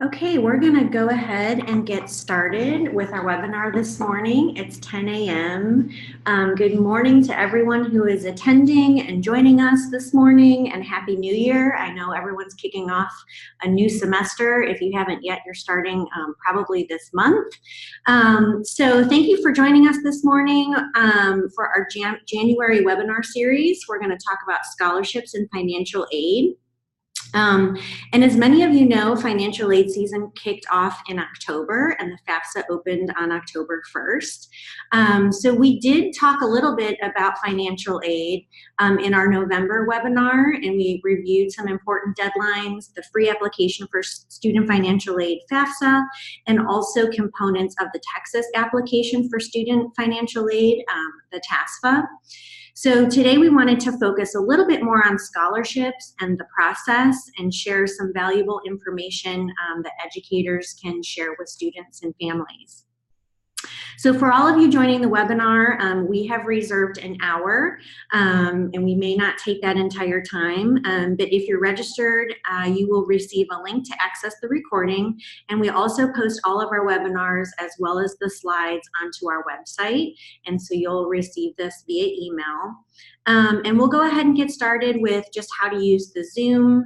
Okay, we're going to go ahead and get started with our webinar this morning. It's 10 a.m. Good morning to everyone who is attending and joining us this morning, and Happy New Year. I know everyone's kicking off a new semester. If you haven't yet, you're starting probably this month. So thank you for joining us this morning for our January webinar series. We're going to talk about scholarships and financial aid. And as many of you know, financial aid season kicked off in October, and the FAFSA opened on October 1st. So we did talk a little bit about financial aid in our November webinar, and we reviewed some important deadlines, the free application for student financial aid FAFSA, and also components of the Texas application for student financial aid, the TASFA. So today we wanted to focus a little bit more on scholarships and the process and share some valuable information that educators can share with students and families. So for all of you joining the webinar, we have reserved an hour, and we may not take that entire time, but if you're registered, you will receive a link to access the recording, and we also post all of our webinars as well as the slides onto our website, and so you'll receive this via email. And we'll go ahead and get started with just how to use the Zoom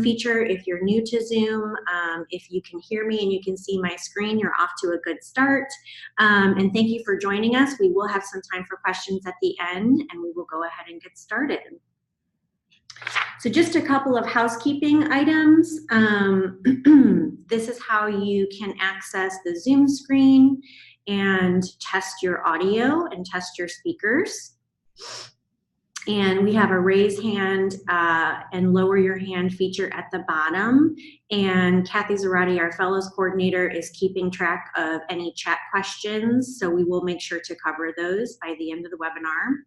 feature. If you're new to Zoom, if you can hear me and you can see my screen, you're off to a good start. And thank you for joining us. We will have some time for questions at the end, and we will go ahead and get started. So just a couple of housekeeping items. This is how you can access the Zoom screen and test your audio and test your speakers. And we have a raise hand and lower your hand feature at the bottom. And Kathy Zarati, our fellows coordinator, is keeping track of any chat questions. So we will make sure to cover those by the end of the webinar.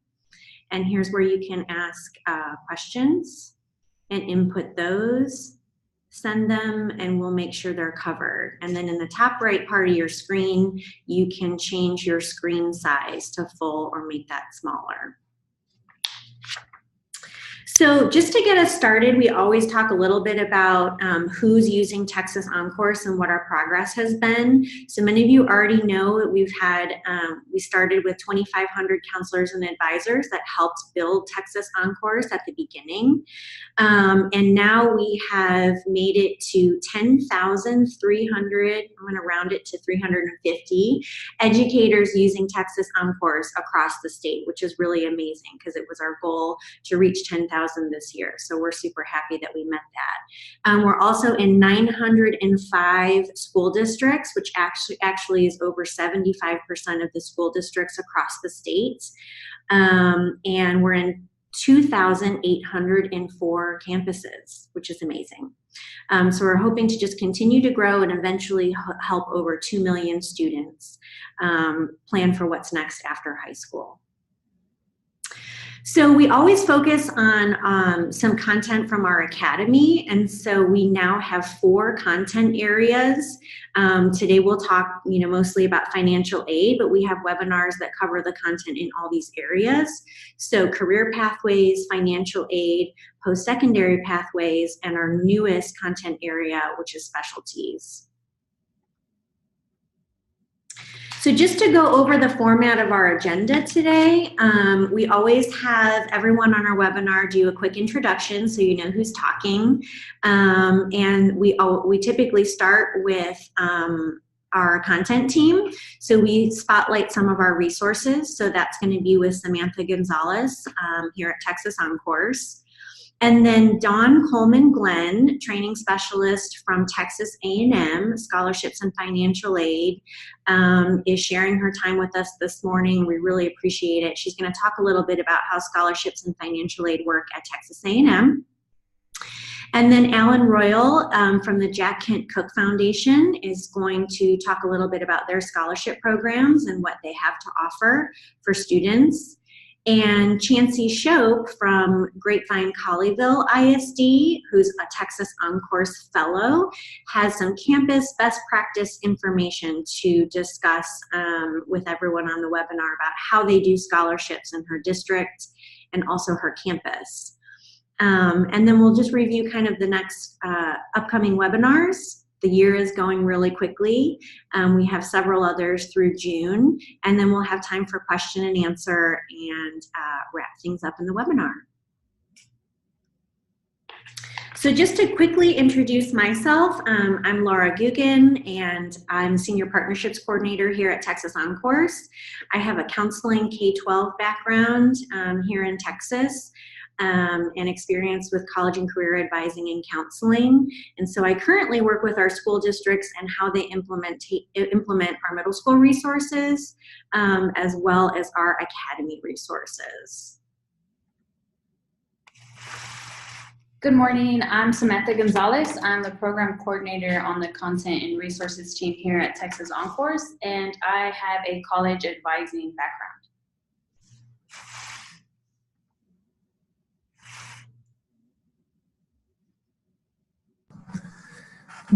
And here's where you can ask questions and input those, send them, and we'll make sure they're covered. And then in the top right part of your screen, you can change your screen size to full or make that smaller. So just to get us started, we always talk a little bit about who's using Texas OnCourse and what our progress has been. So many of you already know that we've had, we started with 2,500 counselors and advisors that helped build Texas OnCourse at the beginning. And now we have made it to 10,300, I'm gonna round it to 350 educators using Texas OnCourse across the state, which is really amazing because it was our goal to reach 10,000 this year. So we're super happy that we met that. We're also in 905 school districts, which actually is over 75% of the school districts across the state. And we're in 2,804 campuses, which is amazing. So we're hoping to just continue to grow and eventually help over 2 million students plan for what's next after high school. So we always focus on some content from our academy, and so we now have 4 content areas. Today we'll talk, mostly about financial aid, but we have webinars that cover the content in all these areas. So career pathways, financial aid, post-secondary pathways, and our newest content area, which is specialties. So just to go over the format of our agenda today, we always have everyone on our webinar do a quick introduction so you know who's talking. And we typically start with our content team. So we spotlight some of our resources. So that's going to be with Samantha Gonzalez here at Texas OnCourse. And then Dawn Coleman-Glenn, training specialist from Texas A&M, Scholarships and Financial Aid, is sharing her time with us this morning. We really appreciate it. She's going to talk a little bit about how scholarships and financial aid work at Texas A&M. And then Alan Royal from the Jack Kent Cooke Foundation is going to talk a little bit about their scholarship programs and what they have to offer for students. And Chansi Shope from Grapevine-Colleyville ISD, who's a Texas OnCourse fellow, has some campus best practice information to discuss with everyone on the webinar about how they do scholarships in her district and also her campus. And then we'll just review kind of the next upcoming webinars. the year is going really quickly. We have several others through June, and then we'll have time for question and answer and wrap things up in the webinar. So just to quickly introduce myself, I'm Laura Guggen, and I'm Senior Partnerships Coordinator here at Texas OnCourse. I have a counseling K-12 background here in Texas, and experience with college and career advising and counseling. And so I currently work with our school districts and how they implement our middle school resources, as well as our academy resources. Good morning, I'm Samantha Gonzalez. I'm the program coordinator on the content and resources team here at Texas OnCourse, and I have a college advising background.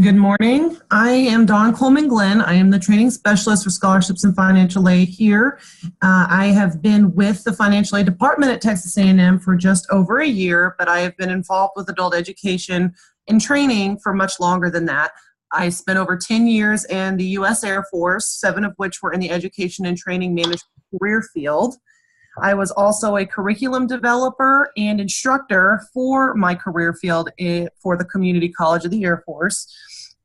Good morning. I am Coleman-Glenn. I am the training specialist for scholarships and financial aid here. I have been with the financial aid department at Texas A&M for just over a year, but I have been involved with adult education and training for much longer than that. I spent over 10 years in the U.S. Air Force, 7 of which were in the education and training management career field. I was also a curriculum developer and instructor for my career field for the Community College of the Air Force.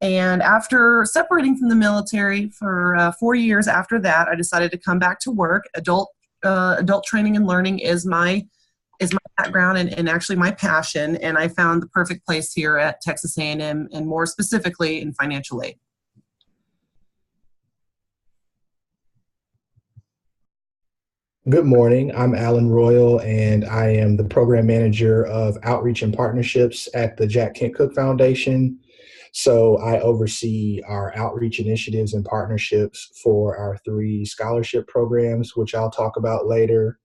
And after separating from the military for 4 years after that, I decided to come back to work. Adult training and learning is my background and actually my passion, and I found the perfect place here at Texas A&M, and more specifically in financial aid. Good morning, I'm Alan Royal, and I am the Program Manager of Outreach and Partnerships at the Jack Kent Cooke Foundation. So I oversee our outreach initiatives and partnerships for our 3 scholarship programs, which I'll talk about later.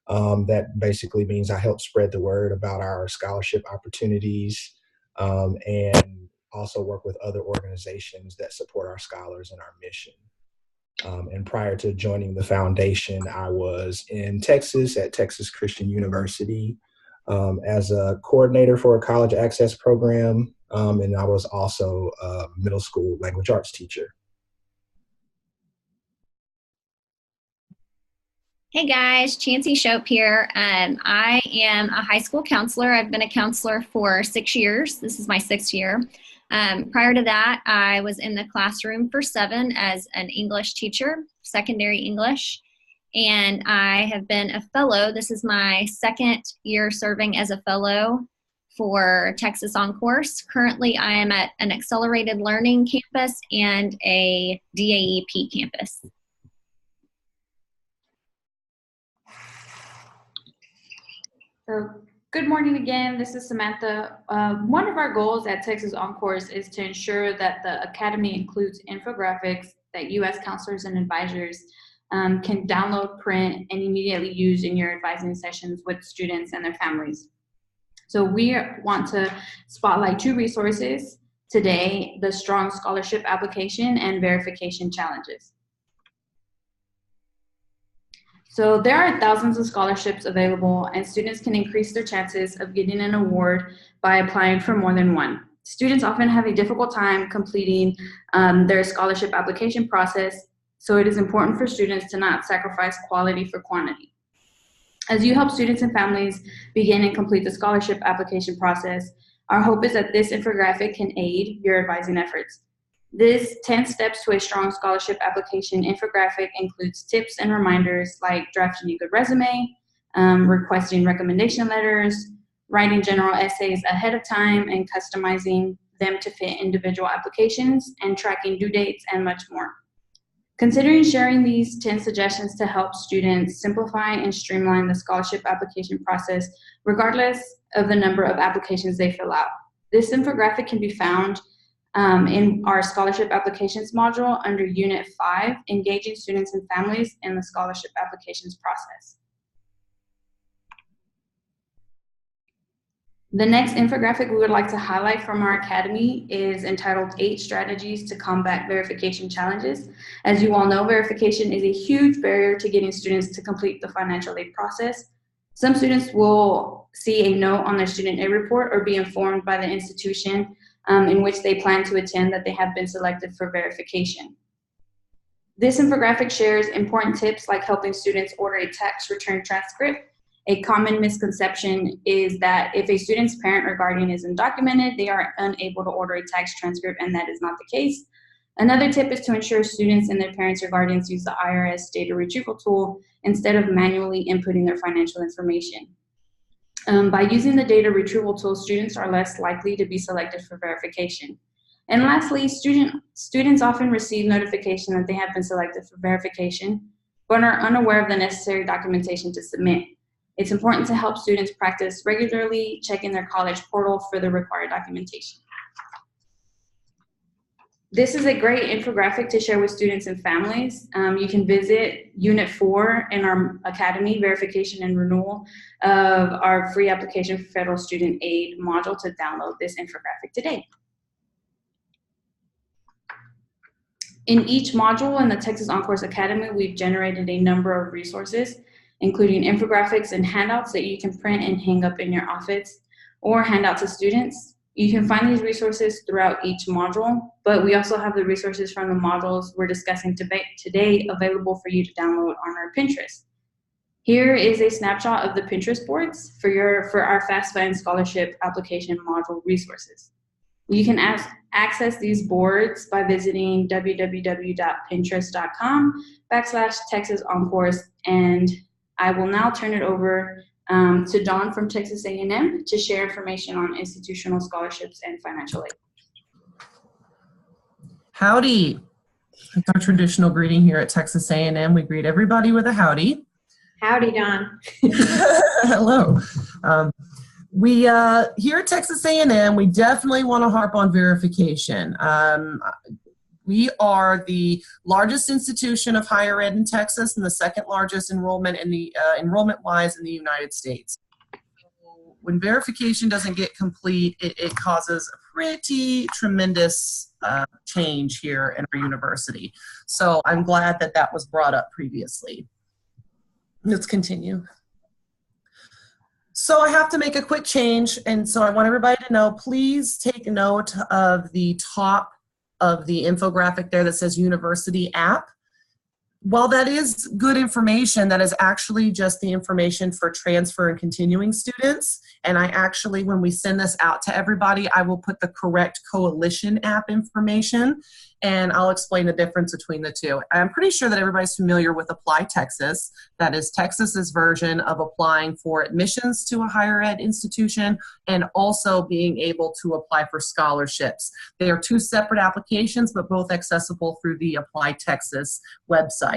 That basically means I help spread the word about our scholarship opportunities, and also work with other organizations that support our scholars and our mission. And prior to joining the foundation, I was in Texas at Texas Christian University as a coordinator for a college access program, and I was also a middle school language arts teacher. Hey guys, Chansi Shope here. I am a high school counselor. I've been a counselor for 6 years. This is my 6th year. Prior to that, I was in the classroom for 7 as an English teacher, secondary English, and I have been a fellow. This is my 2nd year serving as a fellow for Texas OnCourse. Currently, I am at an accelerated learning campus and a DAEP campus. So, good morning again, this is Samantha. One of our goals at Texas OnCourse is to ensure that the Academy includes infographics that U.S. counselors and advisors can download, print, and immediately use in your advising sessions with students and their families. So we want to spotlight 2 resources today: the Strong Scholarship Application and Verification Challenges. So there are thousands of scholarships available, and students can increase their chances of getting an award by applying for more than one. Students often have a difficult time completing their scholarship application process, so it is important for students to not sacrifice quality for quantity. As you help students and families begin and complete the scholarship application process, our hope is that this infographic can aid your advising efforts. This 10 steps to a strong scholarship application infographic includes tips and reminders like drafting a good resume, requesting recommendation letters, writing general essays ahead of time and customizing them to fit individual applications, and tracking due dates, and much more. Considering sharing these 10 suggestions to help students simplify and streamline the scholarship application process, regardless of the number of applications they fill out. This infographic can be found in our scholarship applications module under Unit 5, Engaging Students and Families in the Scholarship Applications Process. The next infographic we would like to highlight from our Academy is entitled 8 Strategies to Combat Verification Challenges. As you all know, verification is a huge barrier to getting students to complete the financial aid process. Some students will see a note on their student aid report or be informed by the institution in which they plan to attend that they have been selected for verification. This infographic shares important tips like helping students order a tax return transcript. A common misconception is that if a student's parent or guardian is undocumented, they are unable to order a tax transcript, and that is not the case. Another tip is to ensure students and their parents or guardians use the IRS data retrieval tool instead of manually inputting their financial information. By using the data retrieval tool, students are less likely to be selected for verification. And lastly, students often receive notification that they have been selected for verification, but are unaware of the necessary documentation to submit. It's important to help students practice regularly checking their college portal for the required documentation. This is a great infographic to share with students and families. You can visit Unit 4 in our Academy Verification and Renewal of our free application for federal student aid module to download this infographic today. In each module in the Texas OnCourse Academy, we've generated a number of resources, including infographics and handouts that you can print and hang up in your office or hand out to students. You can find these resources throughout each module, but we also have the resources from the modules we're discussing today available for you to download on our Pinterest. Here is a snapshot of the Pinterest boards for our FAFSA and scholarship application module resources. You can access these boards by visiting www.pinterest.com/Texas OnCourse, and I will now turn it over to Dawn from Texas A&M to share information on institutional scholarships and financial aid. Howdy. It's our traditional greeting here at Texas A&M. We greet everybody with a howdy. Howdy, Dawn. Hello. We here at Texas A&M, we definitely want to harp on verification. We are the largest institution of higher ed in Texas and the second largest enrollment in the enrollment-wise in the United States. When verification doesn't get complete, it causes a pretty tremendous change here in our university. So I'm glad that that was brought up previously. Let's continue. So I have to make a quick change, and so I want everybody to know, please take note of the top of the infographic there that says University App. While that is good information, that is actually just the information for transfer and continuing students. And I actually, when we send this out to everybody, I will put the correct Coalition app information, and I'll explain the difference between the two. I'm pretty sure that everybody's familiar with Apply Texas. That is Texas's version of applying for admissions to a higher ed institution and also being able to apply for scholarships. They are two separate applications, but both accessible through the Apply Texas website.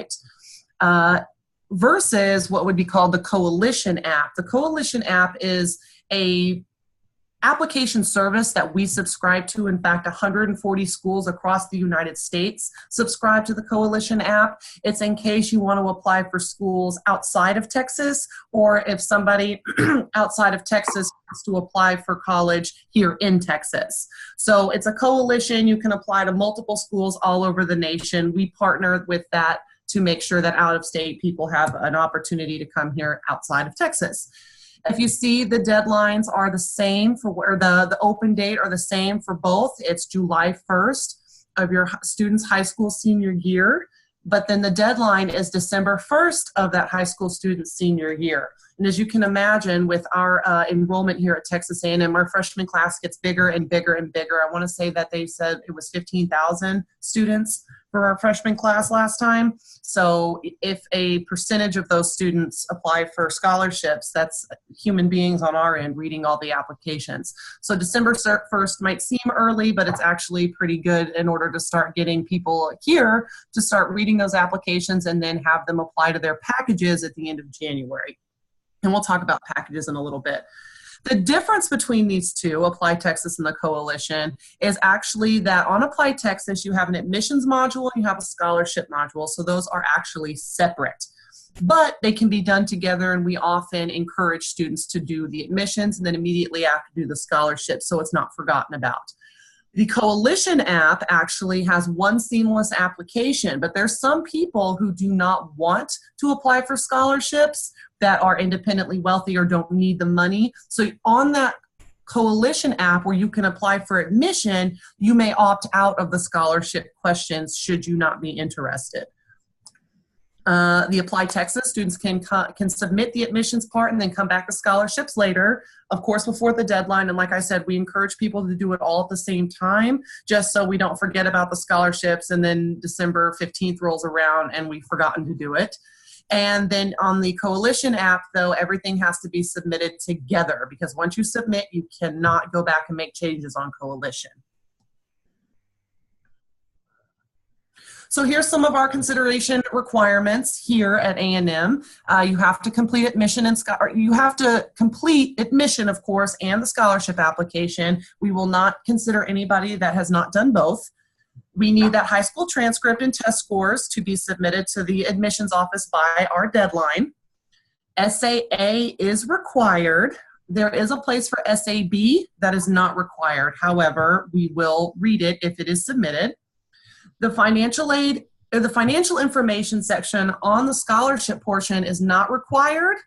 Versus what would be called the Coalition app. The Coalition app is a application service that we subscribe to. In fact, 140 schools across the United States subscribe to the Coalition app. It's in case you want to apply for schools outside of Texas, or if somebody outside of Texas wants to apply for college here in Texas. So it's a coalition. You can apply to multiple schools all over the nation. We partner with that to make sure that out-of-state people have an opportunity to come here outside of Texas. If you see, the deadlines are the same for where the open date are the same for both. It's July 1st of your student's high school senior year, but then the deadline is December 1st of that high school student's senior year. And as you can imagine, with our enrollment here at Texas A&M, our freshman class gets bigger and bigger and bigger. I want to say that they said it was 15,000 students for our freshman class last time. So if a percentage of those students apply for scholarships, that's human beings on our end reading all the applications. So December 1st might seem early, but it's actually pretty good in order to start getting people here to start reading those applications and then have them apply to their packages at the end of January. And we'll talk about packages in a little bit. The difference between these two, Apply Texas and the Coalition, is actually that on Apply Texas, you have an admissions module and you have a scholarship module. So those are actually separate, but they can be done together, and we often encourage students to do the admissions and then immediately after do the scholarship, so it's not forgotten about. The Coalition app actually has one seamless application, but there's some people who do not want to apply for scholarships that are independently wealthy or don't need the money. So on that Coalition app where you can apply for admission, you may opt out of the scholarship questions should you not be interested. The Apply Texas, students can submit the admissions part and then come back to scholarships later, of course, before the deadline. And like I said, we encourage people to do it all at the same time, just so we don't forget about the scholarships and then December 15th rolls around and we've forgotten to do it. And then on the Coalition app, though, everything has to be submitted together, because once you submit, you cannot go back and make changes on Coalition. So here's some of our consideration requirements here at A&M. You have to complete admission and you have to complete admission, of course, and the scholarship application. We will not consider anybody that has not done both. We need that high school transcript and test scores to be submitted to the admissions office by our deadline. SAA is required. There is a place for SAB that is not required. However, we will read it if it is submitted. The financial aid, or the financial information section on the scholarship portion is not required,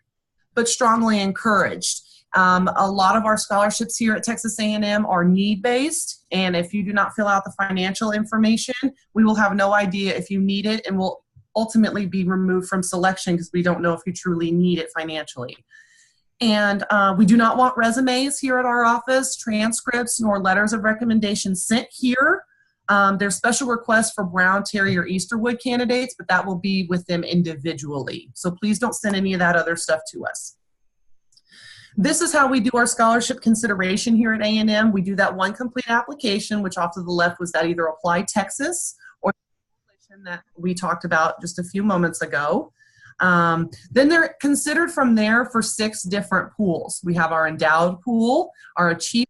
but strongly encouraged. A lot of our scholarships here at Texas A&M are need-based, and if you do not fill out the financial information, we will have no idea if you need it and will ultimately be removed from selection because we don't know if you truly need it financially. And we do not want resumes here at our office, transcripts, nor letters of recommendation sent here. There's special requests for Brown, Terry, or Easterwood candidates, but that will be with them individually. So please don't send any of that other stuff to us. This is how we do our scholarship consideration here at A&M. We do that one complete application, which off to the left was that either Apply Texas or that we talked about just a few moments ago. Then they're considered from there for 6 different pools. We have our endowed pool, our achievement,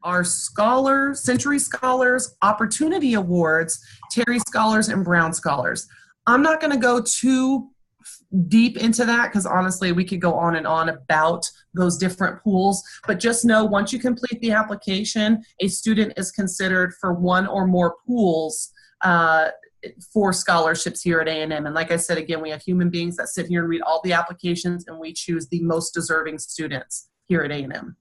our scholars, Century Scholars, Opportunity Awards, Terry Scholars, and Brown Scholars. I'm not going to go too deep into that because honestly we could go on and on about those different pools, but just know once you complete the application, a student is considered for one or more pools for scholarships here at A&M. And like I said, again, we have human beings that sit here and read all the applications and we choose the most deserving students here at A&M.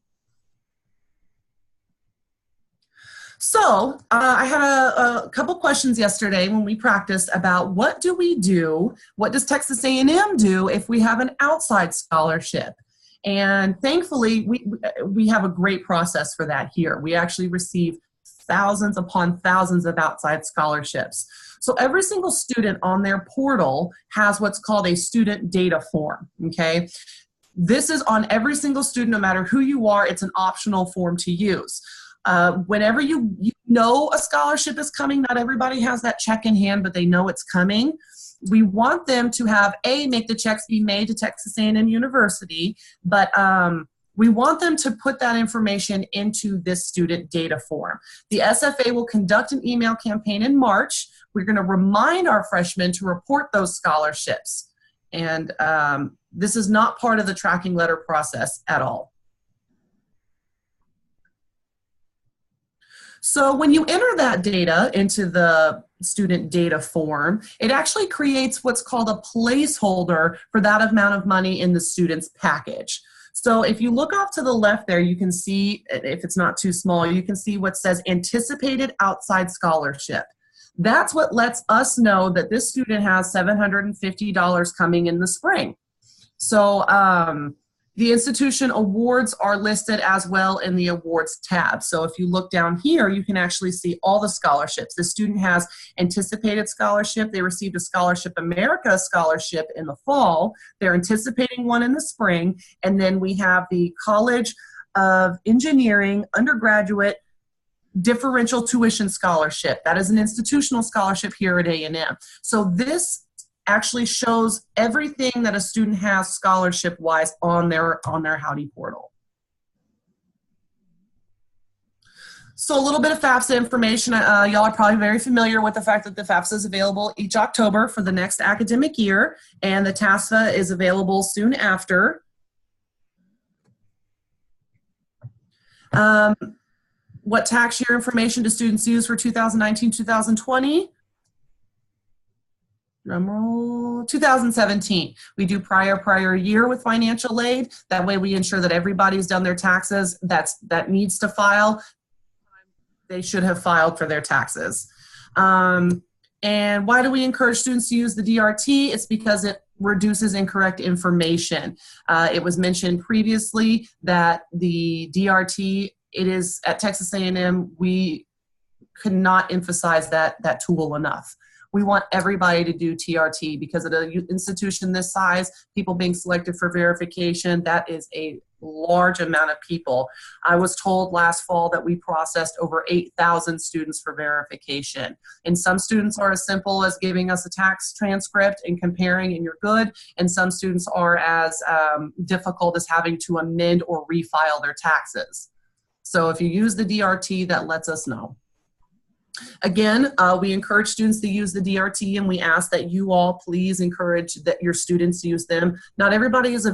So I had a couple questions yesterday when we practiced about what do we do, what does Texas A&M do if we have an outside scholarship? And thankfully, we have a great process for that here. We actually receive thousands upon thousands of outside scholarships. So every single student on their portal has what's called a student data form, okay? This is on every single student, no matter who you are, it's an optional form to use. Whenever you know a scholarship is coming, not everybody has that check in hand, but they know it's coming. We want them to have, make the checks be made to Texas A&M University, but we want them to put that information into this student data form. The SFA will conduct an email campaign in March. We're going to remind our freshmen to report those scholarships. And this is not part of the tracking letter process at all. So when you enter that data into the student data form, it actually creates what's called a placeholder for that amount of money in the student's package. So if you look off to the left there, you can see, if it's not too small, you can see what says anticipated outside scholarship. That's what lets us know that this student has $750 coming in the spring. So the institution awards are listed as well in the awards tab. So if you look down here, you can actually see all the scholarships. The student has anticipated scholarship. They received a Scholarship America scholarship in the fall. They're anticipating one in the spring. And then we have the College of Engineering undergraduate differential tuition scholarship. That is an institutional scholarship here at A&M. So this actually shows everything that a student has scholarship-wise on their Howdy portal. So a little bit of FAFSA information. Y'all are probably very familiar with the fact that the FAFSA is available each October for the next academic year, and the TASFA is available soon after. What tax year information do students use for 2019-2020? drumroll, 2017. We do prior year with financial aid. That way we ensure that everybody's done their taxes that needs to file. They should have filed for their taxes. And why do we encourage students to use the DRT? It's because it reduces incorrect information. It was mentioned previously that the DRT, it is at Texas A&M, we could not emphasize that tool enough. We want everybody to do TRT because at an institution this size, people being selected for verification, that is a large amount of people. I was told last fall that we processed over 8,000 students for verification. And some students are as simple as giving us a tax transcript and comparing and you're good. And some students are as difficult as having to amend or refile their taxes. So if you use the DRT, that lets us know. Again, we encourage students to use the DRT, and we ask that you all please encourage that your students to use them. Not everybody is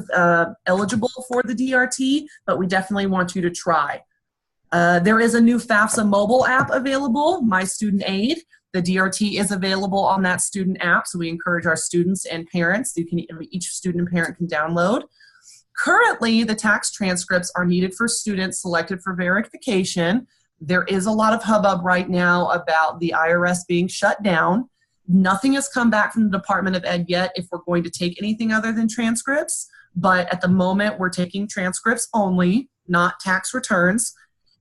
eligible for the DRT, but we definitely want you to try. There is a new FAFSA mobile app available, My Student Aid. The DRT is available on that student app, so we encourage our students and parents. Each student and parent can download. Currently, the tax transcripts are needed for students selected for verification. There is a lot of hubbub right now about the IRS being shut down. Nothing has come back from the Department of Ed yet if we're going to take anything other than transcripts, but at the moment we're taking transcripts only, not tax returns.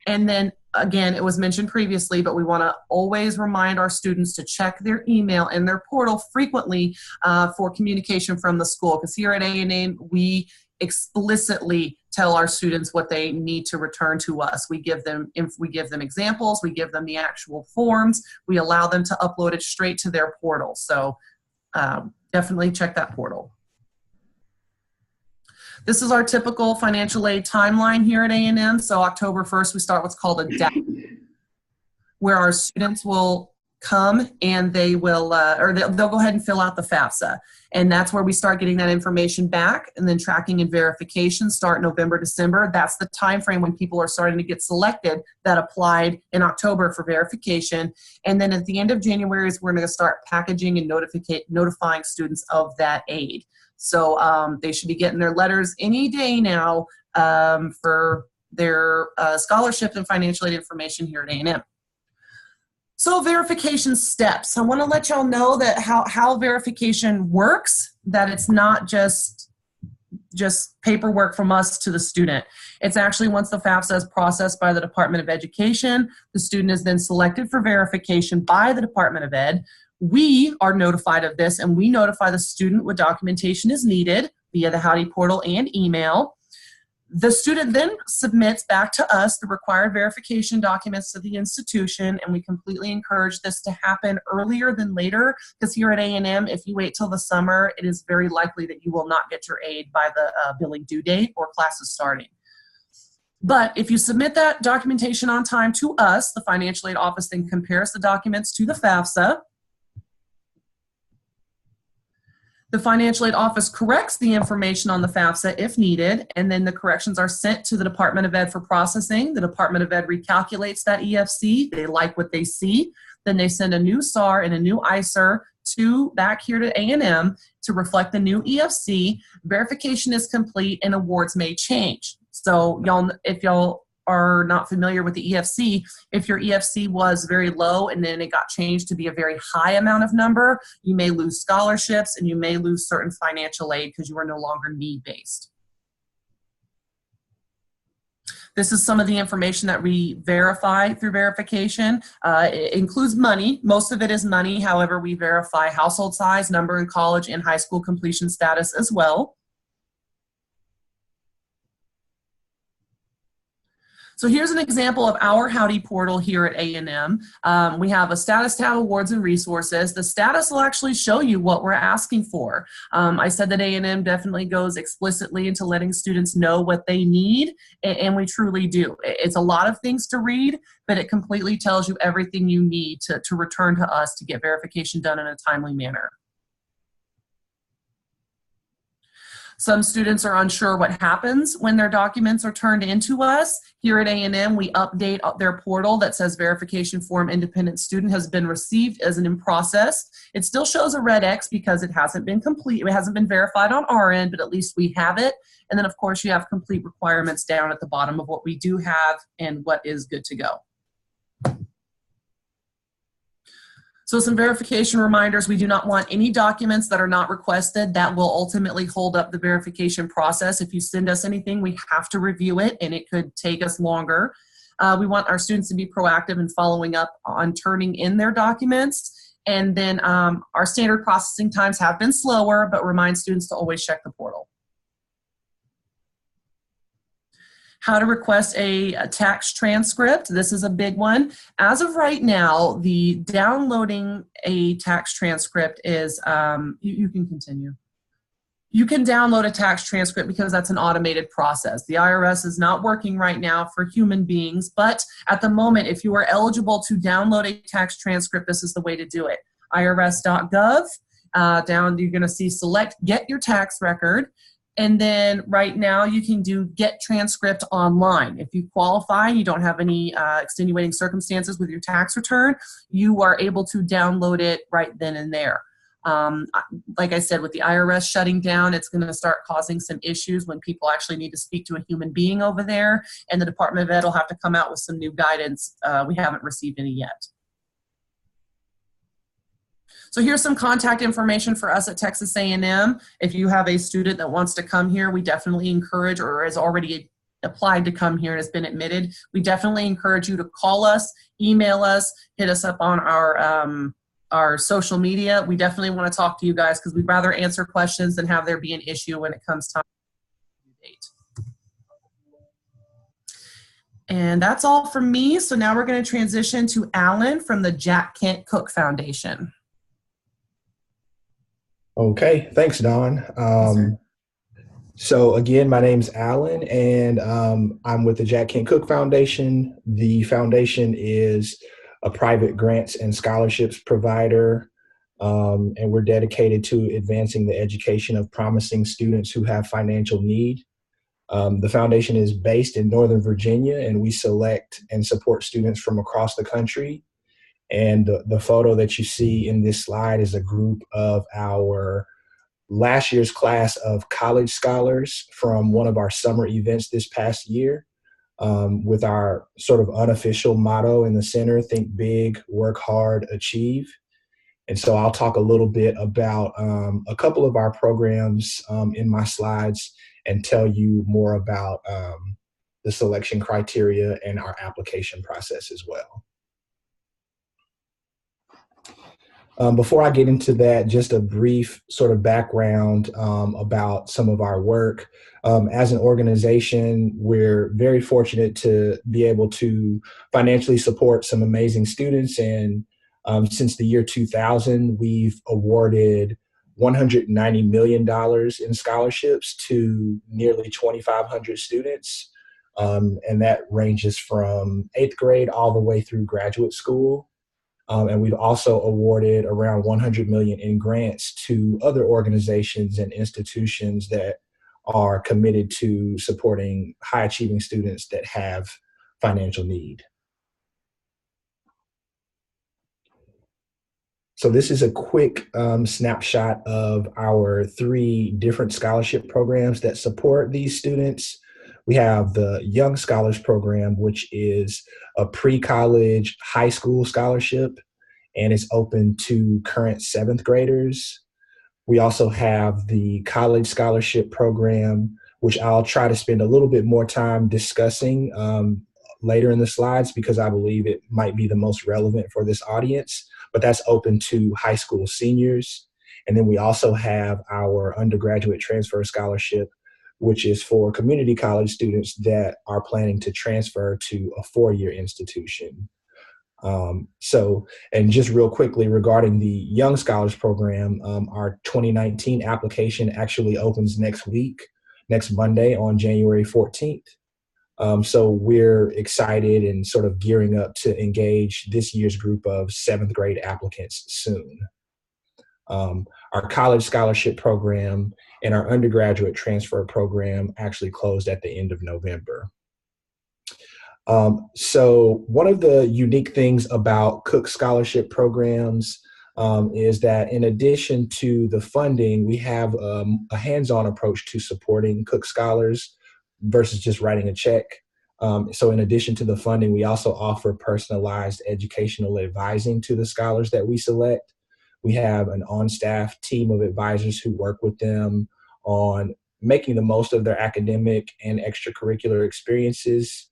And then again, it was mentioned previously, but we want to always remind our students to check their email and their portal frequently for communication from the school, because here at A&M we explicitly tell our students what they need to return to us. We give them examples, we give them the actual forms, we allow them to upload it straight to their portal. So definitely check that portal. This is our typical financial aid timeline here at A&M. So October 1st, we start what's called a DAP, where our students will come and they will, they'll go ahead and fill out the FAFSA. And that's where we start getting that information back, and then tracking and verification start November, December. That's the time frame when people are starting to get selected that applied in October for verification. And then at the end of January is we're going to start packaging and notifying students of that aid. So they should be getting their letters any day now for their scholarship and financial aid information here at A&M. So verification steps. I want to let y'all know that how verification works, that it's not just paperwork from us to the student. It's actually, once the FAFSA is processed by the Department of Education, the student is then selected for verification by the Department of Ed. We are notified of this, and we notify the student what documentation is needed via the Howdy portal and email. The student then submits back to us the required verification documents to the institution, and we completely encourage this to happen earlier than later, because here at A&M, if you wait till the summer, it is very likely that you will not get your aid by the billing due date or classes starting. But if you submit that documentation on time to us, the financial aid office then compares the documents to the FAFSA. The financial aid office corrects the information on the FAFSA if needed, and then the corrections are sent to the Department of Ed for processing. The Department of Ed recalculates that EFC. They like what they see. Then they send a new SAR and a new ISER back here to A&M to reflect the new EFC. Verification is complete and awards may change. So if y'all are not familiar with the EFC, if your EFC was very low and then it got changed to be a very high amount of number, you may lose scholarships and you may lose certain financial aid because you are no longer need-based. This is some of the information that we verify through verification. It includes money. Most of it is money. However, we verify household size, number in college, and high school completion status as well. So here's an example of our Howdy portal here at A&M. We have a status tab, awards and resources. The status will actually show you what we're asking for. I said that A&M definitely goes explicitly into letting students know what they need, and we truly do. It's a lot of things to read, but it completely tells you everything you need to return to us to get verification done in a timely manner. Some students are unsure what happens when their documents are turned into us. Here at A&M, we update their portal that says verification form independent student has been received as an in process. It still shows a red X because it hasn't been complete. It hasn't been verified on our end, but at least we have it. And then, of course, you have complete requirements down at the bottom of what we do have and what is good to go. So some verification reminders: we do not want any documents that are not requested. That will ultimately hold up the verification process. If you send us anything, we have to review it, and it could take us longer. We want our students to be proactive in following up on turning in their documents. And then our standard processing times have been slower, but remind students to always check the portal. How to request a tax transcript. This is a big one. As of right now, the downloading a tax transcript is, you can continue. You can download a tax transcript because that's an automated process. The IRS is not working right now for human beings, but at the moment, if you are eligible to download a tax transcript, this is the way to do it. irs.gov, down you're gonna see select get your tax record. And then right now you can do get transcript online. If you qualify, you don't have any extenuating circumstances with your tax return, you are able to download it right then and there. Like I said, with the IRS shutting down, it's going to start causing some issues when people actually need to speak to a human being over there, and the Department of Ed will have to come out with some new guidance. We haven't received any yet. So here's some contact information for us at Texas A&M. If you have a student that wants to come here, we definitely encourage, or has already applied to come here and has been admitted, we definitely encourage you to call us, email us, hit us up on our social media. We definitely want to talk to you guys because we'd rather answer questions than have there be an issue when it comes time to date. And that's all from me. So now we're going to transition to Alan from the Jack Kent Cooke Foundation. Okay, thanks, Dawn. So again, my name's Alan, and I'm with the Jack Kent Cooke Foundation. The foundation is a private grants and scholarships provider, and we're dedicated to advancing the education of promising students who have financial need. The foundation is based in Northern Virginia, and we select and support students from across the country. And the photo that you see in this slide is a group of our last year's class of college scholars from one of our summer events this past year, with our sort of unofficial motto in the center: think big, work hard, achieve. And so I'll talk a little bit about a couple of our programs in my slides and tell you more about the selection criteria and our application process as well. Before I get into that, just a brief sort of background about some of our work. As an organization, we're very fortunate to be able to financially support some amazing students. And since the year 2000, we've awarded $190 million in scholarships to nearly 2,500 students. And that ranges from 8th grade all the way through graduate school. And we've also awarded around $100 million in grants to other organizations and institutions that are committed to supporting high-achieving students that have financial need. So this is a quick snapshot of our 3 different scholarship programs that support these students. We have the Young Scholars Program, which is a pre-college high school scholarship, and it's open to current 7th graders. We also have the College Scholarship Program, which I'll try to spend a little bit more time discussing later in the slides because I believe it might be the most relevant for this audience, but that's open to high school seniors. And then we also have our Undergraduate Transfer Scholarship, which is for community college students that are planning to transfer to a 4-year institution. And just real quickly regarding the Young Scholars Program, our 2019 application actually opens next Monday on January 14th. So we're excited and sort of gearing up to engage this year's group of 7th grade applicants soon. Our college scholarship program and our undergraduate transfer program actually closed at the end of November. So one of the unique things about Cooke scholarship programs is that in addition to the funding, we have a hands-on approach to supporting Cooke scholars versus just writing a check. So in addition to the funding, we also offer personalized educational advising to the scholars that we select. We have an on-staff team of advisors who work with them on making the most of their academic and extracurricular experiences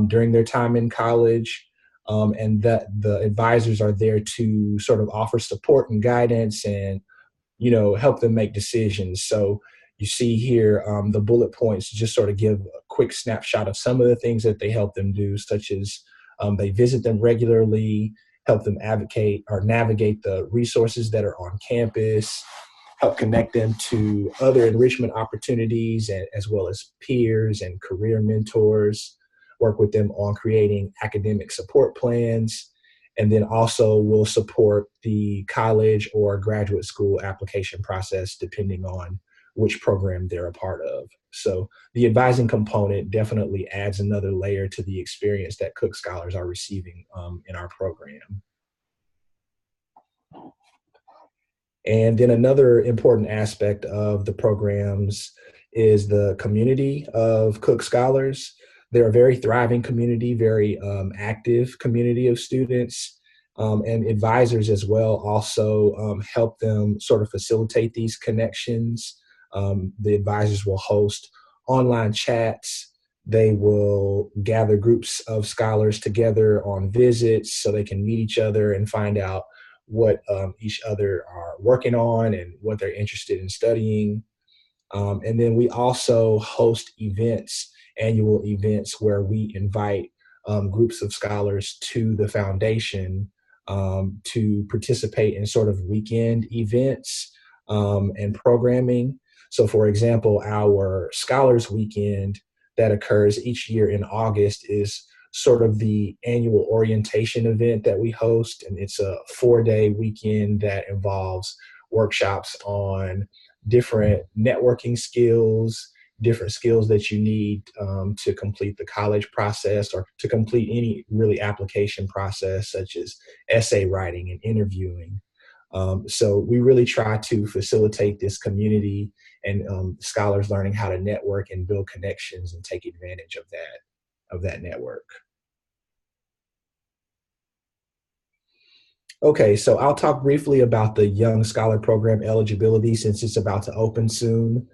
during their time in college, and that the advisors are there to sort of offer support and guidance and, help them make decisions. So you see here, the bullet points just sort of give a quick snapshot of some of the things that they help them do, such as they visit them regularly, help them advocate or navigate the resources that are on campus, help connect them to other enrichment opportunities, as well as peers and career mentors, work with them on creating academic support plans, and then also will support the college or graduate school application process depending on which program they're a part of. So the advising component definitely adds another layer to the experience that Cooke scholars are receiving in our program. And then another important aspect of the programs is the community of Cooke scholars. They're a very thriving community, very active community of students, and advisors as well also help them sort of facilitate these connections. The advisors will host online chats. They will gather groups of scholars together on visits so they can meet each other and find out what each other are working on and what they're interested in studying. And then we also host events, annual events, where we invite groups of scholars to the foundation to participate in sort of weekend events and programming. So for example, our Scholars Weekend that occurs each year in August is sort of the annual orientation event that we host. And it's a 4-day weekend that involves workshops on different networking skills, different skills that you need to complete the college process or to complete any really application process, such as essay writing and interviewing. So we really try to facilitate this community and scholars learning how to network and build connections and take advantage of that network. Okay, so I'll talk briefly about the Young Scholar Program eligibility since it's about to open soon.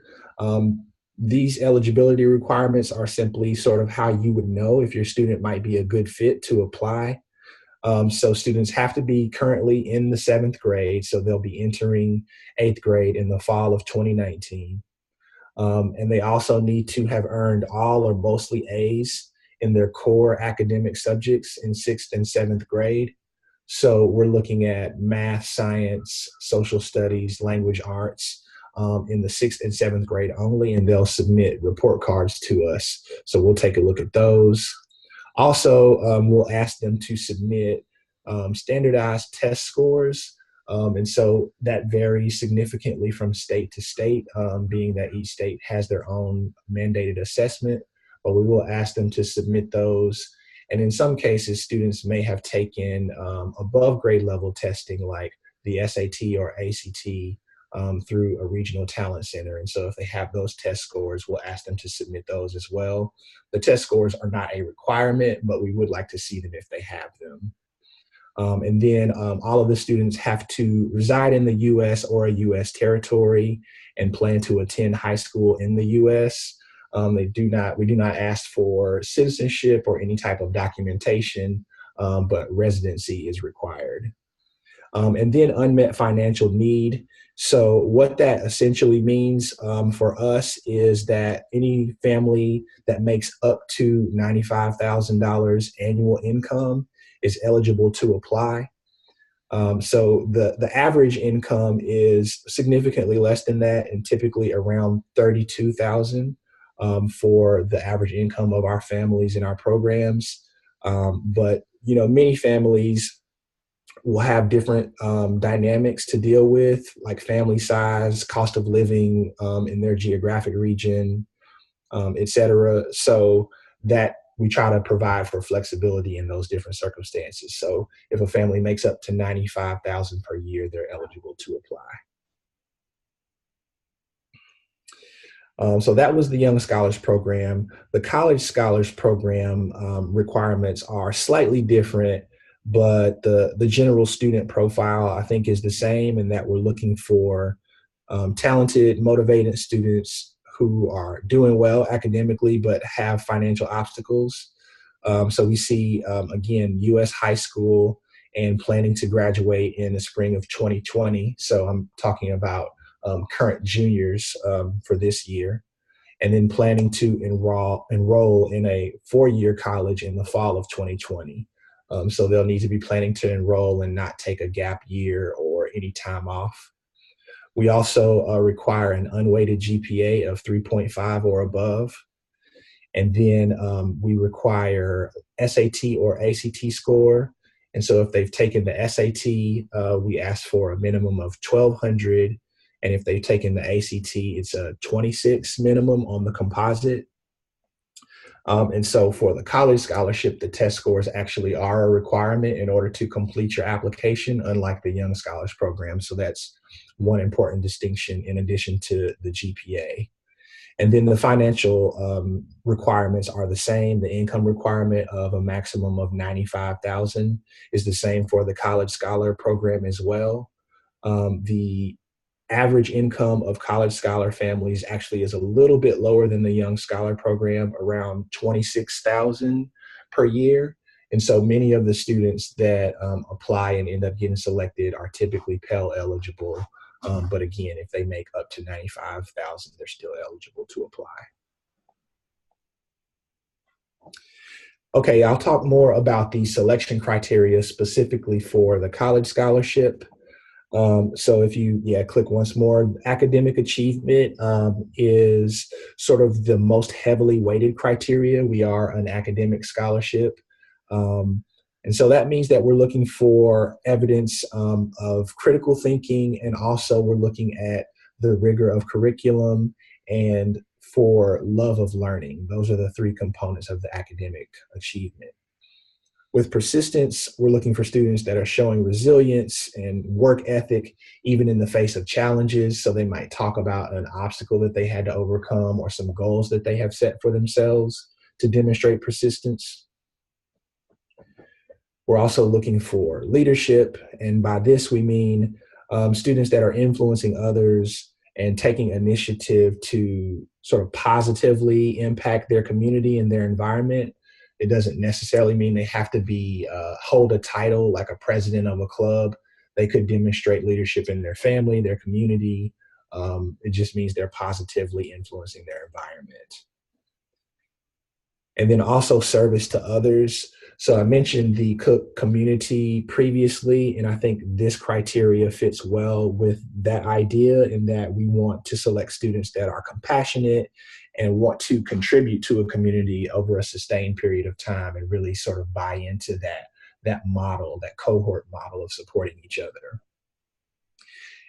These eligibility requirements are simply sort of how you would know if your student might be a good fit to apply. So students have to be currently in the 7th grade, so they'll be entering 8th grade in the fall of 2019. And they also need to have earned all or mostly A's in their core academic subjects in 6th and 7th grade. So we're looking at math, science, social studies, language arts in the 6th and 7th grade only, and they'll submit report cards to us. So we'll take a look at those. Also, we'll ask them to submit standardized test scores. And so that varies significantly from state to state, being that each state has their own mandated assessment, but we will ask them to submit those. And in some cases, students may have taken above grade level testing like the SAT or ACT through a regional talent center. And so if they have those test scores, we'll ask them to submit those as well. The test scores are not a requirement, but we would like to see them if they have them. And then all of the students have to reside in the U.S. or a U.S. territory and plan to attend high school in the U.S. We do not ask for citizenship or any type of documentation, but residency is required. And then unmet financial need. So what that essentially means for us is that any family that makes up to $95,000 annual income is eligible to apply. So the average income is significantly less than that, and typically around $32,000 for the average income of our families in our programs. But many families will have different dynamics to deal with, like family size, cost of living in their geographic region, et cetera. So that we try to provide for flexibility in those different circumstances. So if a family makes up to $95,000 per year, they're eligible to apply. So that was the Young Scholars Program. The College Scholars Program requirements are slightly different, but the general student profile, I think, is the same, in that we're looking for talented, motivated students who are doing well academically but have financial obstacles. So we see, again, U.S. high school and planning to graduate in the spring of 2020. So I'm talking about current juniors for this year, and then planning to enroll in a 4-year college in the fall of 2020. So they'll need to be planning to enroll and not take a gap year or any time off. We also require an unweighted GPA of 3.5 or above. And then we require SAT or ACT score. And so if they've taken the SAT, we ask for a minimum of 1,200. And if they've taken the ACT, it's a 26 minimum on the composite. And so for the college scholarship, the test scores actually are a requirement in order to complete your application, unlike the Young Scholars Program. So that's one important distinction in addition to the GPA. And then the financial requirements are the same. The income requirement of a maximum of $95,000 is the same for the College Scholar Program as well. The average income of college scholar families actually is a little bit lower than the Young Scholar Program, around $26,000 per year. And so many of the students that apply and end up getting selected are typically Pell eligible. But again, if they make up to $95,000, they're still eligible to apply. Okay, I'll talk more about the selection criteria specifically for the college scholarship. So if you click once more, academic achievement is sort of the most heavily weighted criteria. We are an academic scholarship. And so that means that we're looking for evidence of critical thinking, and also we're looking at the rigor of curriculum and for love of learning. Those are the 3 components of the academic achievement. With persistence, we're looking for students that are showing resilience and work ethic, even in the face of challenges. So they might talk about an obstacle that they had to overcome or some goals that they have set for themselves to demonstrate persistence. We're also looking for leadership. And by this, we mean students that are influencing others and taking initiative to sort of positively impact their community and their environment. It doesn't necessarily mean they have to be hold a title like a president of a club. They could demonstrate leadership in their family, their community. It just means they're positively influencing their environment. And then also service to others. So I mentioned the Cooke community previously, and I think this criteria fits well with that idea, in that we want to select students that are compassionate and want to contribute to a community over a sustained period of time, and really sort of buy into that model, that cohort model of supporting each other.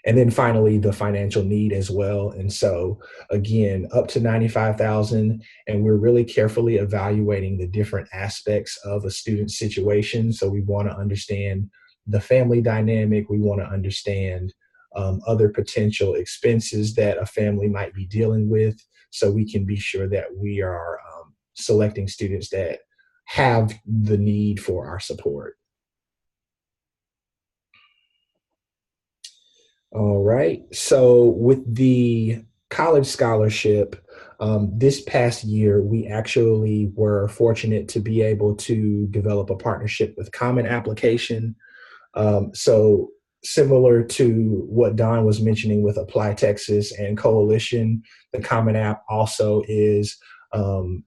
And then finally, the financial need as well. And so again, up to $95,000, and we're really carefully evaluating the different aspects of a student's situation. So we want to understand the family dynamic. We want to understand other potential expenses that a family might be dealing with, so we can be sure that we are selecting students that have the need for our support. All right, so with the college scholarship, this past year, we actually were fortunate to be able to develop a partnership with Common Application. So similar to what Don was mentioning with Apply Texas and Coalition, the Common App also is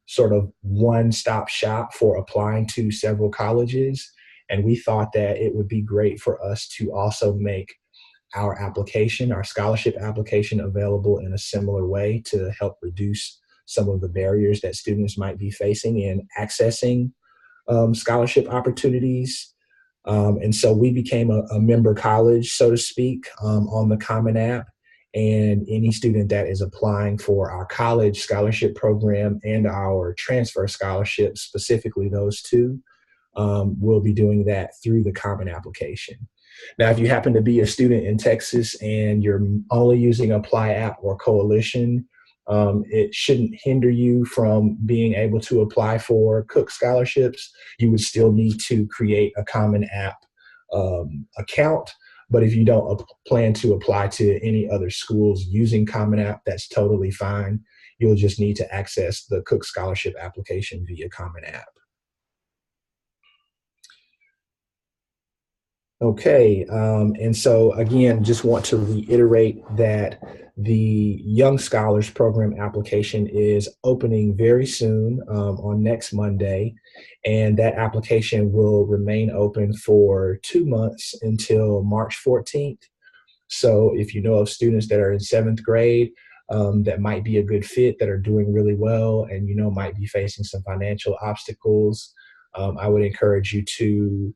sort of one-stop shop for applying to several colleges. And we thought that it would be great for us to also make our application, our scholarship application, available in a similar way to help reduce some of the barriers that students might be facing in accessing scholarship opportunities. And so we became a member college, so to speak, on the Common App. And any student that is applying for our college scholarship program and our transfer scholarship, specifically those two, will be doing that through the Common application. Now, if you happen to be a student in Texas and you're only using Apply App or Coalition, it shouldn't hinder you from being able to apply for Cooke scholarships. You would still need to create a Common App account. But if you don't plan to apply to any other schools using Common App, that's totally fine. You'll just need to access the Cooke scholarship application via Common App. Okay, and so again, just want to reiterate that the Young Scholars Program application is opening very soon on next Monday, and that application will remain open for 2 months until March 14th. So if you know of students that are in 7th grade that might be a good fit, that are doing really well, and you know might be facing some financial obstacles, I would encourage you to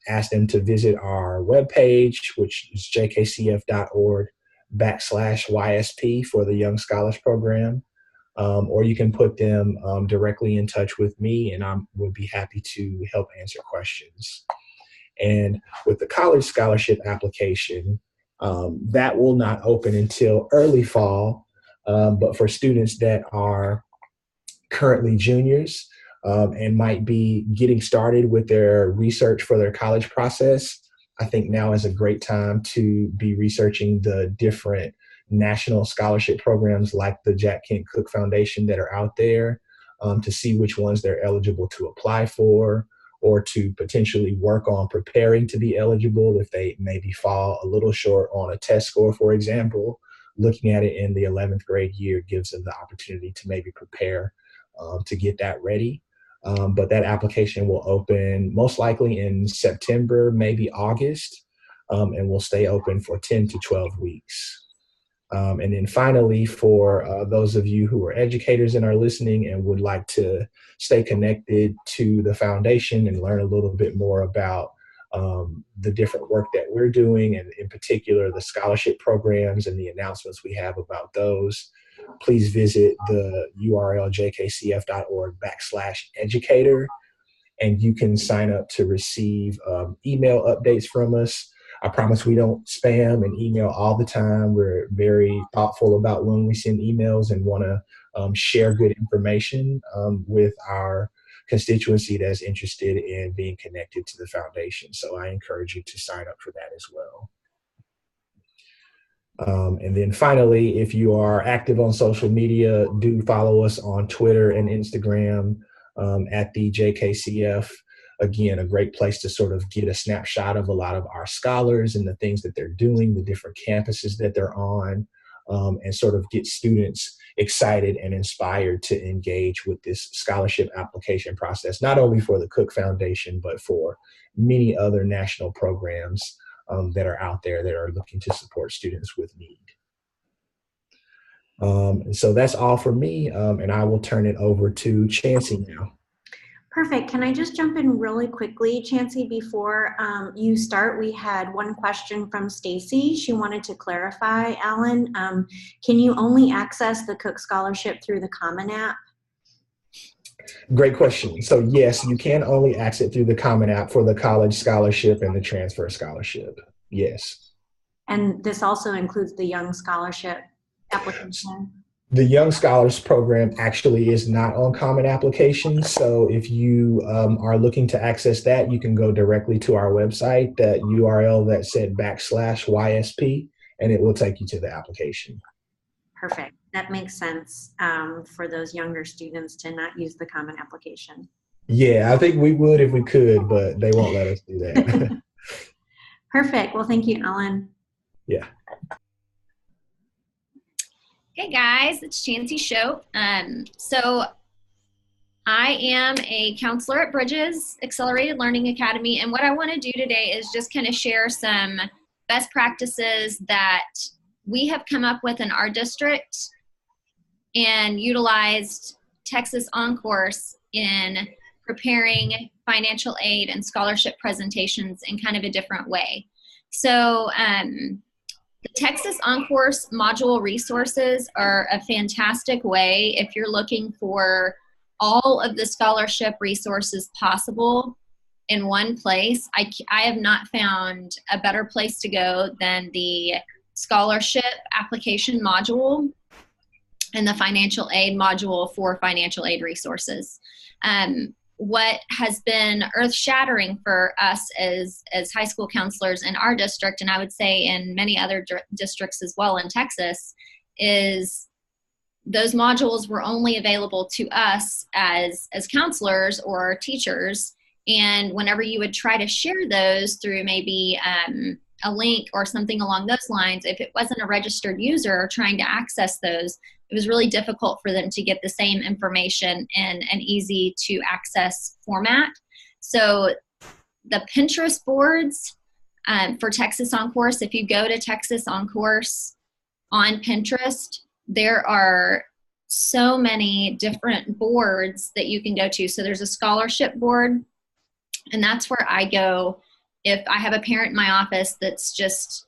ask them to visit our webpage, which is jkcf.org/YSP for the Young Scholars Program. Or you can put them directly in touch with me, and I would be happy to help answer questions. And with the college scholarship application, that will not open until early fall, but for students that are currently juniors, and might be getting started with their research for their college process, I think now is a great time to be researching the different national scholarship programs like the Jack Kent Cooke Foundation that are out there, to see which ones they're eligible to apply for, or to potentially work on preparing to be eligible if they maybe fall a little short on a test score, for example. Looking at it in the 11th grade year gives them the opportunity to maybe prepare to get that ready. But that application will open most likely in September, maybe August, and will stay open for 10 to 12 weeks. And then finally, for those of you who are educators and are listening and would like to stay connected to the foundation and learn a little bit more about the different work that we're doing, and in particular the scholarship programs and the announcements we have about those, please visit the URL jkcf.org/educator, and you can sign up to receive email updates from us. I promise we don't spam and email all the time. We're very thoughtful about when we send emails and want to share good information with our constituency that's interested in being connected to the foundation. So I encourage you to sign up for that as well. And then finally, if you are active on social media, do follow us on Twitter and Instagram at the JKCF. Again, a great place to sort of get a snapshot of a lot of our scholars and the things that they're doing, the different campuses that they're on, and sort of get students excited and inspired to engage with this scholarship application process, not only for the Cooke Foundation, but for many other national programs that are out there that are looking to support students with need. So that's all for me, and I will turn it over to Chansi now. Perfect. Can I just jump in really quickly, Chansi, before you start? We had one question from Stacy. She wanted to clarify, Alan, can you only access the Cooke Scholarship through the Common App? Great question. So yes, you can only access it through the Common App for the college scholarship and the transfer scholarship. Yes. And this also includes the Young Scholarship application? The Young Scholars Program actually is not on Common Application. So if you are looking to access that, you can go directly to our website, that URL that said /YSP, and it will take you to the application. Perfect. That makes sense for those younger students to not use the Common Application. Yeah, I think we would if we could, but they won't let us do that. Perfect. Well, thank you, Alan. Yeah. Hey guys, it's Chansi Shope. So I am a counselor at Bridges Accelerated Learning Academy, and what I want to do today is just kind of share some best practices that we have come up with in our district and utilized Texas OnCourse in preparing financial aid and scholarship presentations in kind of a different way. So the Texas OnCourse module resources are a fantastic way if you're looking for all of the scholarship resources possible in one place. I have not found a better place to go than the scholarship application module and the financial aid module for financial aid resources. What has been earth-shattering for us as high school counselors in our district, and I would say in many other districts as well in Texas, is those modules were only available to us as counselors or teachers. And whenever you would try to share those through maybe a link or something along those lines, if it wasn't a registered user trying to access those, it was really difficult for them to get the same information in an easy to access format. So the Pinterest boards for Texas OnCourse, if you go to Texas OnCourse on Pinterest, there are so many different boards that you can go to. So there's a scholarship board, and that's where I go if I have a parent in my office that's just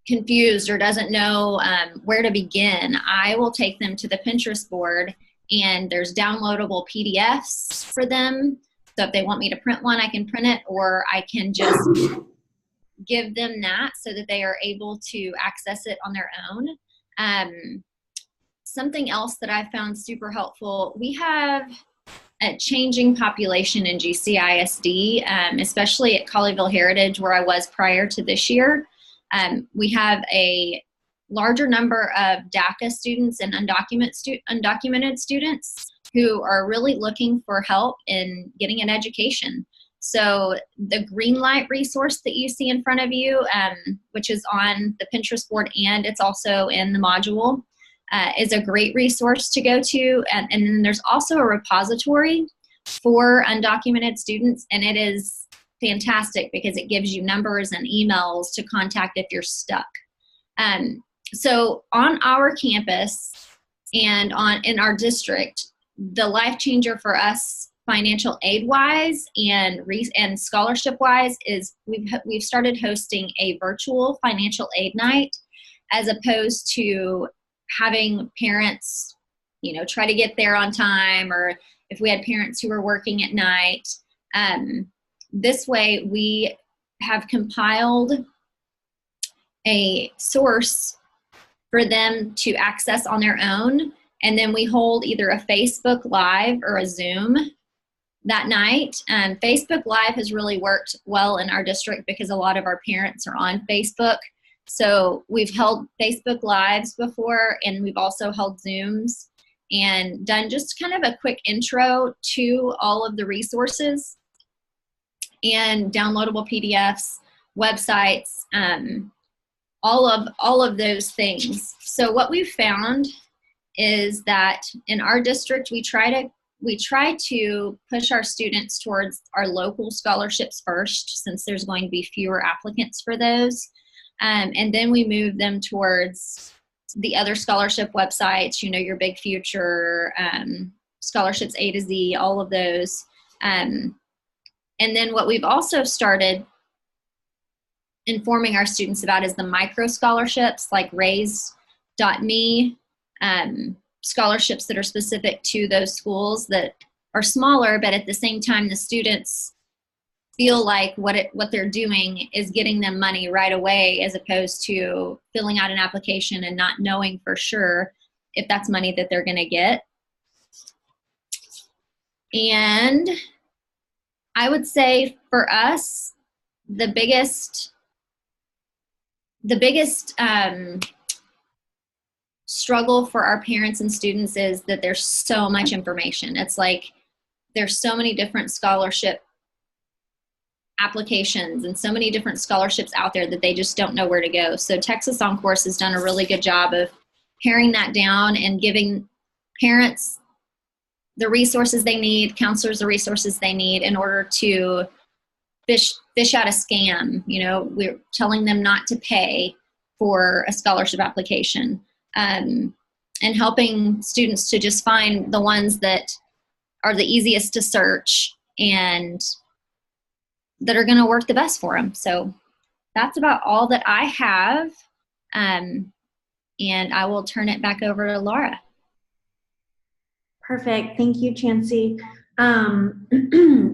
confused or doesn't know where to begin. I will take them to the Pinterest board, and there's downloadable PDFs for them. So if they want me to print one, I can print it, or I can just give them that so that they are able to access it on their own. Something else that I found super helpful, we have a changing population in GCISD, especially at Colleyville Heritage, where I was prior to this year. We have a larger number of DACA students and undocumented students who are really looking for help in getting an education. So the Green Light resource that you see in front of you, which is on the Pinterest board and it's also in the module, is a great resource to go to. And then there's also a repository for undocumented students, and it is fantastic because it gives you numbers and emails to contact if you're stuck. So on our campus and in our district, the life changer for us financial aid wise and scholarship wise is we've started hosting a virtual financial aid night, as opposed to having parents, try to get there on time, or if we had parents who were working at night. This way we have compiled a source for them to access on their own, and then we hold either a Facebook Live or a Zoom that night. Facebook Live has really worked well in our district because a lot of our parents are on Facebook. So we've held Facebook Lives before, and we've also held Zooms and done just kind of a quick intro to all of the resources and downloadable PDFs, websites, all of those things. So what we've found is that in our district, we try to push our students towards our local scholarships first, since there's going to be fewer applicants for those. And then we move them towards the other scholarship websites, your Big Future, Scholarships A to Z, all of those. And then what we've also started informing our students about is the micro scholarships like Raise.me, scholarships that are specific to those schools that are smaller, but at the same time the students feel like what they're doing is getting them money right away, as opposed to filling out an application and not knowing for sure if that's money that they're going to get. And I would say for us, the biggest struggle for our parents and students is that there's so much information. It's like there's so many different scholarship applications and so many different scholarships out there that they just don't know where to go. So Texas OnCourse has done a really good job of paring that down and giving parents the resources they need, counselors the resources they need in order to fish out a scam. We're telling them not to pay for a scholarship application, and helping students to just find the ones that are the easiest to search and that are going to work the best for them. So that's about all that I have. And I will turn it back over to Laura. Perfect. Thank you, Chansi.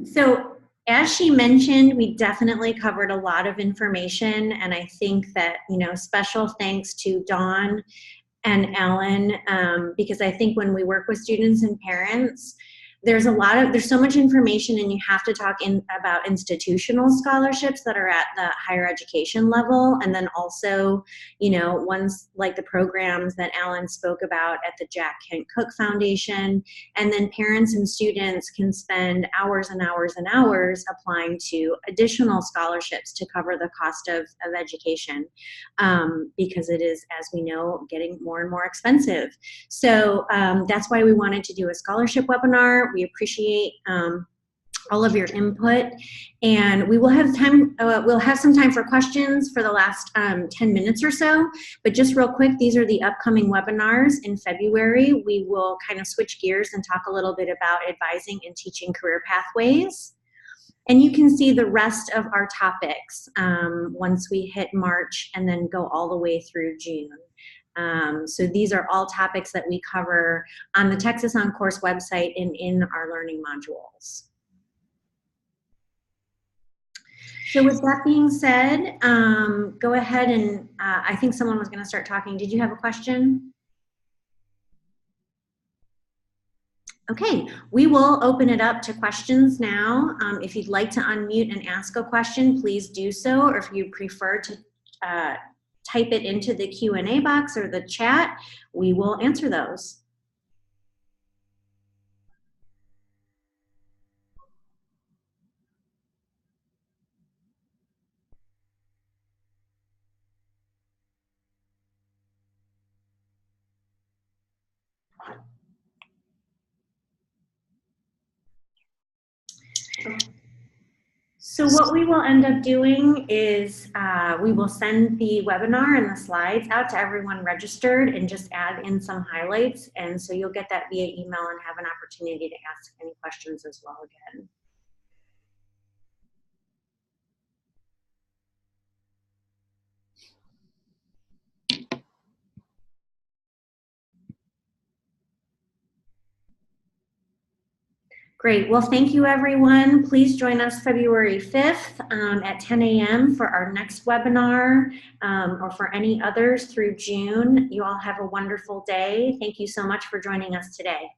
So as she mentioned, we definitely covered a lot of information, and I think that, special thanks to Dawn and Ellen, because I think when we work with students and parents, there's so much information, and you have to talk about institutional scholarships that are at the higher education level, and then also, ones like the programs that Alan spoke about at the Jack Kent Cooke Foundation, and then parents and students can spend hours and hours and hours applying to additional scholarships to cover the cost of education, because it is, as we know, getting more and more expensive. So that's why we wanted to do a scholarship webinar. We appreciate all of your input, and we will have time. We'll have some time for questions for the last 10 minutes or so. But just real quick, these are the upcoming webinars in February. We will kind of switch gears and talk a little bit about advising and teaching career pathways. And you can see the rest of our topics once we hit March and then go all the way through June. So these are all topics that we cover on the Texas OnCourse website and in our learning modules. So with that being said, go ahead and I think someone was going to start talking. Did you have a question? Okay, we will open it up to questions now. If you'd like to unmute and ask a question, please do so. Or if you prefer to type it into the Q&A box or the chat, we will answer those. So what we will end up doing is we will send the webinar and the slides out to everyone registered and just add in some highlights. And so you'll get that via email and have an opportunity to ask any questions as well again. Great. Well, thank you, everyone. Please join us February 5th at 10 a.m. for our next webinar or for any others through June. You all have a wonderful day. Thank you so much for joining us today.